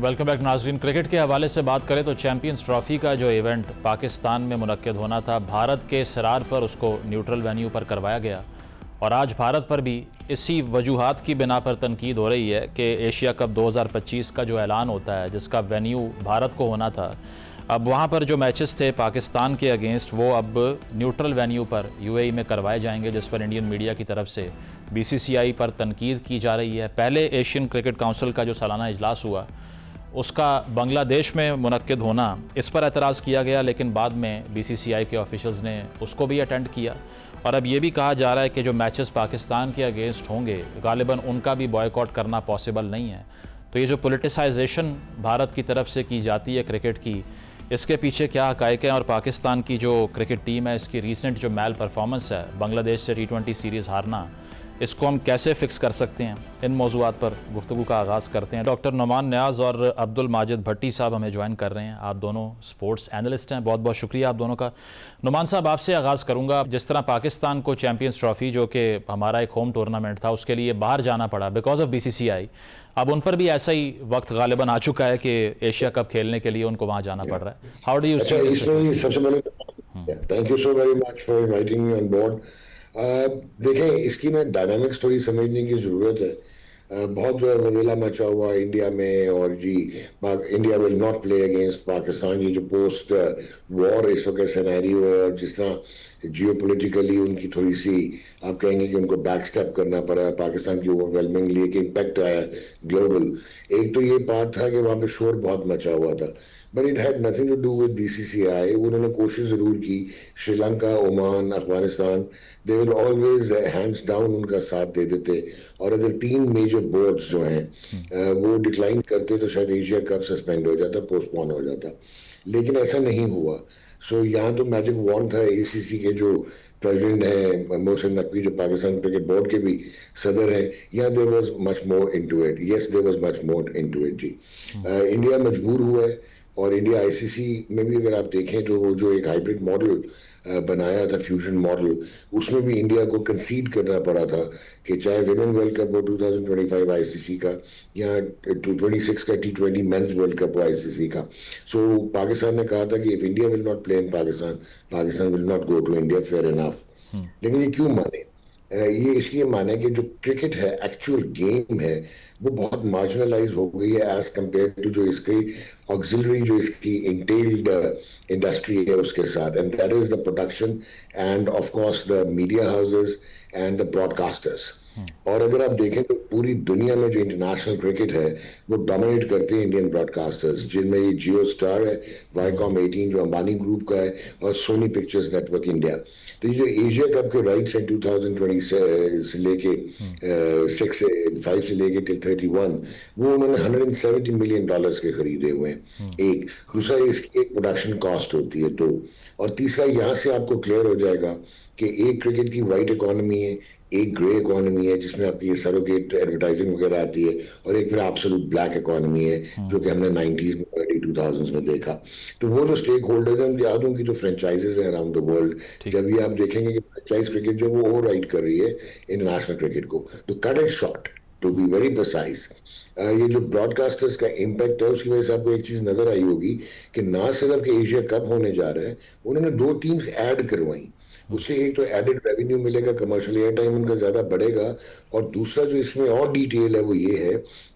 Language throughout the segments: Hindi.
वेलकम बैक नाजरीन। क्रिकेट के हवाले से बात करें तो चैंपियंस ट्रॉफी का जो इवेंट पाकिस्तान में मुनक्किद होना था, भारत के इसरार पर उसको न्यूट्रल वेन्यू पर करवाया गया और आज भारत पर भी इसी वजूहात की बिना पर तनकीद हो रही है कि एशिया कप 2025 का जो ऐलान होता है, जिसका वेन्यू भारत को होना था, अब वहाँ पर जो मैचेस थे पाकिस्तान के अगेंस्ट वो अब न्यूट्रल वेन्यू पर यूएई में करवाए जाएंगे, जिस पर इंडियन मीडिया की तरफ से बीसीसीआई पर तनकीद की जा रही है। पहले एशियन क्रिकेट काउंसिल का जो सालाना इजलास हुआ उसका बांग्लादेश में मुनक्किद होना, इस पर एतराज़ किया गया, लेकिन बाद में बीसीसीआई के ऑफिशियल्स ने उसको भी अटेंड किया और अब ये भी कहा जा रहा है कि जो मैचेस पाकिस्तान के अगेंस्ट होंगे गालिबन उनका भी बॉयकॉट करना पॉसिबल नहीं है। तो ये जो पोलिटिसाइजेशन भारत की तरफ से की जाती है क्रिकेट की, इसके पीछे क्या हक़ाइक़ हैं और पाकिस्तान की जो क्रिकेट टीम है इसकी रीसेंट जो मैल परफॉर्मेंस है, बांग्लादेश से T20 सीरीज़ हारना, इसको हम कैसे फ़िक्स कर सकते हैं, इन मौज़ूआत पर गुफ्तगू का आगाज़ करते हैं। डॉक्टर नुमान न्याज़ और अब्दुल माजिद भट्टी साहब हमें ज्वाइन कर रहे हैं। आप दोनों स्पोर्ट्स एनालिस्ट हैं, बहुत बहुत शुक्रिया आप दोनों का। नुमान साहब, आपसे आगाज़ करूँगा। जिस तरह पाकिस्तान को चैम्पियंस ट्रॉफ़ी, जो कि हमारा एक होम टूर्नामेंट था, उसके लिए बाहर जाना पड़ा बिकॉज ऑफ BCCI, अब उन पर भी ऐसा ही वक्त गालिबन आ चुका है कि एशिया कप खेलने के लिए उनको वहाँ जाना पड़ रहा है। How do you see this? सबसे पहले thank you so very much for inviting me on board. देखें, इसकी ना डायनामिक्स थोड़ी समझने की ज़रूरत है। बहुत जो है ववेला मचा हुआ इंडिया में, और जी India will not play against Pakistan, ये जो पोस्ट वॉर इस वक्त सिनेरियो है, और जिस तरह जियो पोलिटिकली उनकी थोड़ी सी आप कहेंगे कि उनको बैक स्टेप करना पड़ा, पाकिस्तान की ओवरवेलमिंगली एक इम्पैक्ट आया ग्लोबल। एक तो ये बात था कि वहाँ पे शोर बहुत मचा हुआ था, but it had nothing to do with BCCI। उन्होंने कोशिश ज़रूर की, Sri Lanka, Oman, Afghanistan, they will always hands down उनका साथ दे देते, और अगर 3 मेजर बोर्ड्स जो हैं वो डिक्लाइन करते तो शायद एशिया कप सस्पेंड हो जाता, पोस्टपोन हो जाता, लेकिन ऐसा नहीं हुआ। सो यहाँ तो मैजिक वॉन्ड था ACC के जो प्रेसिडेंट हैं मोहसिन नकवी, जो पाकिस्तान क्रिकेट बोर्ड के भी सदर हैं, यहाँ there was much more into it. Yes, there was much more into it जी। इंडिया मजबूर हुआ है, और इंडिया ICC में भी अगर आप देखें तो वो जो एक हाइब्रिड मॉडल बनाया था, फ्यूजन मॉडल, उसमें भी इंडिया को कंसीड करना पड़ा था कि चाहे विमेन वर्ल्ड कप हो 2025 ICC का, या 26 का T20 मेंस वर्ल्ड कप हो ICC का। सो पाकिस्तान ने कहा था कि if India will not play in Pakistan, Pakistan will not go to India, fair enough. लेकिन ये क्यों माने? ये इसलिए माने कि जो क्रिकेट है, एक्चुअल गेम है, वो बहुत मार्जिनलाइज हो गई है एज कंपेयर टू जो इसकी ऑक्सिलरी, जो इसकी इंटेल्ड इंडस्ट्री है उसके साथ, and that is the production end of course the media houses and the broadcasters. और अगर आप देखें तो पूरी दुनिया में जो इंटरनेशनल क्रिकेट है वो डोमिनेट करते हैं इंडियन ब्रॉडकास्टर्स, जिनमें ये जियो स्टार है, वाईकॉम 18 जो अंबानी ग्रुप का है, और सोनी पिक्चर्स नेटवर्क इंडिया। तो ये जो एशिया कप के राइट्स हैं 2020 से लेके 5 से लेके टिल 31, वो उन्होंने $170 मिलियन के खरीदे हुए हैं। एक दूसरा, इसकी एक प्रोडक्शन कॉस्ट होती है 2, और तीसरा यहाँ से आपको क्लियर हो जाएगा कि एक क्रिकेट की वाइट इकोनॉमी है, एक ग्रे इकोनॉमी है जिसमें आपकी ये सरोगेट एडवर्टाइजिंग वगैरह आती है, और एक फिर एब्सोल्यूट ब्लैक इकोनॉमी है जो कि हमने 90s में, अर्ली 2000s में देखा। तो वो जो स्टेक होल्डर्स हैं, याद उनकी जो फ्रेंचाइजेज हैं अराउंड द वर्ल्ड, जब ये आप देखेंगे कि फ्रेंचाइज क्रिकेट जो वो ओवर राइड कर रही है इंटरनेशनल क्रिकेट को, तो cut and short to be very precise, ये जो ब्रॉडकास्टर्स का इम्पैक्ट है उसकी वजह से आपको एक चीज़ नजर आई होगी कि ना सिर्फ कि एशिया कप होने जा रहा है, उन्होंने 2 टीम्स ऐड करवाई। उससे एक तो एडेड रेवेन्यू मिलेगा, कमर्शियल एयर टाइम उनका ज़्यादा बढ़ेगा, और दूसरा जो इसमें और डिटेल है वो ये है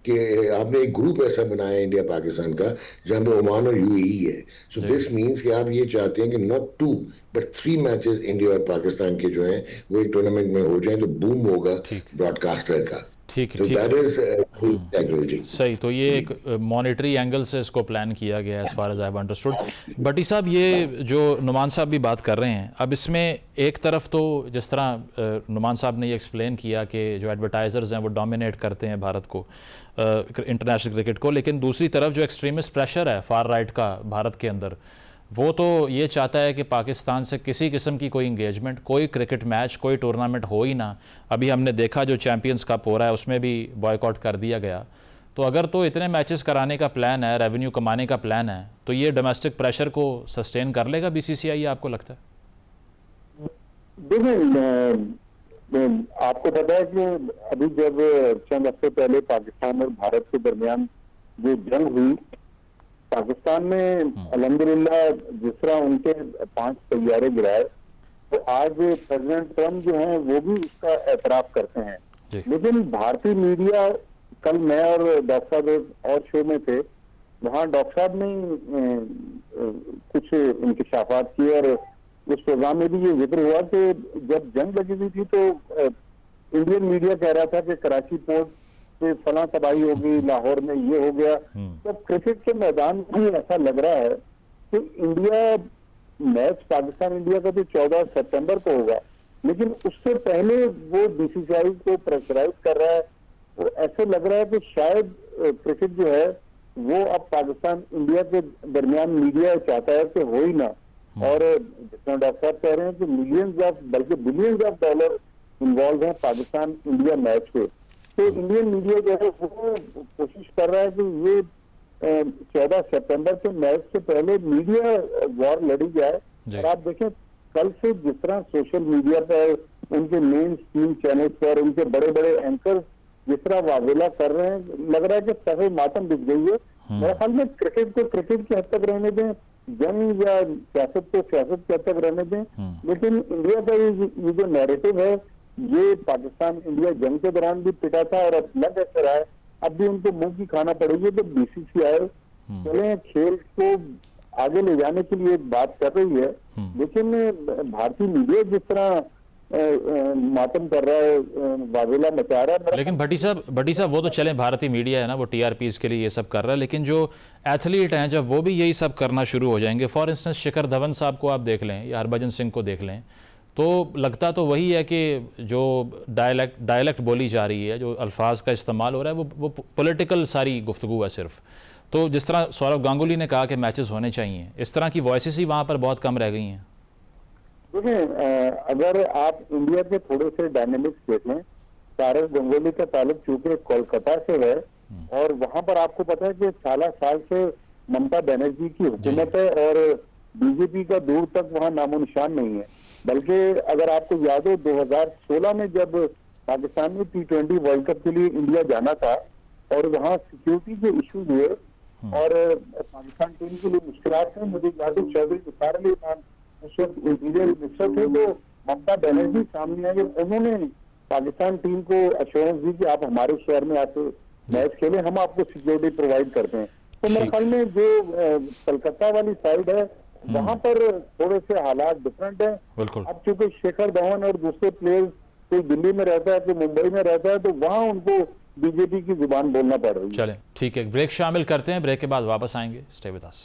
कि आपने एक ग्रुप ऐसा बनाया इंडिया पाकिस्तान का जहाँ पे ओमान और UAE है। सो दिस मीन्स कि आप ये चाहते हैं कि नॉट 2 बट 3 मैचेस इंडिया और पाकिस्तान के जो हैं वो एक टूर्नामेंट में हो जाएं, तो बूम होगा ब्रॉडकास्टर का। ठीक है, सही। तो ये एक मॉनेटरी एंगल से इसको प्लान किया गया as far as I have understood. Bhatti Sahab, ये जो नुमान साहब भी बात कर रहे हैं, अब इसमें एक तरफ तो जिस तरह नुमान साहब ने ये एक्सप्लेन किया कि जो एडवर्टाइज़र्स हैं वो डोमिनेट करते हैं भारत को, इंटरनेशनल क्रिकेट को, लेकिन दूसरी तरफ जो एक्सट्रीमिस्ट प्रेशर है फार राइट का भारत के अंदर, वो तो ये चाहता है कि पाकिस्तान से किसी किस्म की कोई इंगेजमेंट, कोई क्रिकेट मैच, कोई टूर्नामेंट हो ही ना। अभी हमने देखा जो चैम्पियंस कप हो रहा है उसमें भी बॉयकॉट कर दिया गया। तो अगर तो इतने मैचेस कराने का प्लान है, रेवेन्यू कमाने का प्लान है, तो ये डोमेस्टिक प्रेशर को सस्टेन कर लेगा BCCI, आपको लगता है? आपको पता है कि अभी जब चंद हफ्ते पहले पाकिस्तान और भारत के दरमियान जो जंग हुई पाकिस्तान में, अल्हम्दुलिल्लाह जिस तरह उनके 5 तैयारे गिराए, तो आज प्रेसिडेंट ट्रम्प जो हैं वो भी उसका एतराफ करते हैं। लेकिन भारतीय मीडिया, कल मैं और डॉक्टर साहब एक और शो में थे, वहाँ डॉक्टर साहब ने कुछ इंकशाफात किए और उस प्रोग्राम में भी ये जिक्र हुआ कि जब जंग लगी हुई थी तो इंडियन मीडिया कह रहा था कि कराची पोर्ट पे फला तबाही होगी, लाहौर में ये हो गया। तो क्रिकेट के मैदान में ऐसा लग रहा है कि इंडिया मैच पाकिस्तान इंडिया का तो 14 सितंबर को होगा, लेकिन उससे पहले वो बीसीसीआई को प्रेशराइज कर रहा है। तो ऐसे लग रहा है कि शायद क्रिकेट जो है वो अब पाकिस्तान इंडिया के दरमियान मीडिया चाहता है कि हो ही ना, और जितना डॉक्टर साहब कह रहे हैं कि मिलियंस ऑफ बल्कि बिलियंस ऑफ डॉलर इन्वॉल्व है पाकिस्तान इंडिया मैच पे। तो इंडियन मीडिया जो है वो कोशिश कर रहा है कि ये 14 सितंबर के मैच से पहले मीडिया वॉर लड़ी जाए। और आप देखें कल से जिस तरह सोशल मीडिया पर उनके मेन स्ट्रीम चैनल पर उनके बड़े बड़े एंकर जिस तरह वावेला कर रहे हैं, लग रहा है कि सफेद मातम बिछ गई है। मेरे ख्याल में क्रिकेट को क्रिकेट की हद तक रहने दें, जंग या सियासत को सियासत की हद तक रहने दें, लेकिन इंडिया का ये जो नैरेटिव है, ये पाकिस्तान इंडिया जंग के दौरान भी पिटा था और अब लग ऐसा रहा है अब भी उनको मुंह की खाना पड़ेगी। तो बीसीसीआई चले खेल को आगे ले जाने के लिए बात कर रही है, लेकिन भारतीय मीडिया जिस तरह मातम कर रहा है, वावेला मचा रहा है। लेकिन भट्टी साहब वो तो चलें, भारतीय मीडिया है ना, वो टीआरपीज के लिए ये सब कर रहा है, लेकिन जो एथलीट हैं जब वो भी यही सब करना शुरू हो जाएंगे, फॉर इंस्टेंस शिखर धवन साहब को आप देख लें या हरभजन सिंह को देख लें, तो लगता तो वही है कि जो डायलेक्ट बोली जा रही है, जो अल्फाज का इस्तेमाल हो रहा है वो पॉलिटिकल सारी गुफ्तगू है सिर्फ। तो जिस तरह सौरव गांगुली ने कहा कि मैचेस होने चाहिए, इस तरह की वॉइसेस ही वहाँ पर बहुत कम रह गई हैं। देखिए, अगर आप इंडिया के थोड़े से डायनेमिक्स देखें, सौरव गांगुली का ताल्लुक चूंकि कोलकाता से है और वहाँ पर आपको पता है कि साल से ममता बनर्जी की हुकूमत है और बीजेपी का दूर तक वहाँ नामो निशान नहीं है। बल्कि अगर आपको याद हो 2016 में जब पाकिस्तान में T20 वर्ल्ड कप के लिए इंडिया जाना था और वहाँ सिक्योरिटी के इशू हुए और पाकिस्तान टीम के लिए मुश्किलात थे, मुझे याद है चौधरी निसार अली खान उस वक्त इंटीरियर मिनिस्टर थे, तो ममता बनर्जी सामने आई, उन्होंने पाकिस्तान टीम को अश्योरेंस दी कि आप हमारे शहर में आके मैच खेलें, हम आपको सिक्योरिटी प्रोवाइड करते हैं। तो मेरे ख्याल में जो कलकत्ता वाली साइड है वहां पर थोड़े से हालात डिफरेंट है। अब चूंकि शिखर धवन और दूसरे प्लेयर्स कोई दिल्ली में रहता है, कोई मुंबई में रहता है, तो वहां उनको बीजेपी की जुबान बोलना पड़ रही है। चलें, ठीक है, ब्रेक शामिल करते हैं, ब्रेक के बाद वापस आएंगे। Stay with us.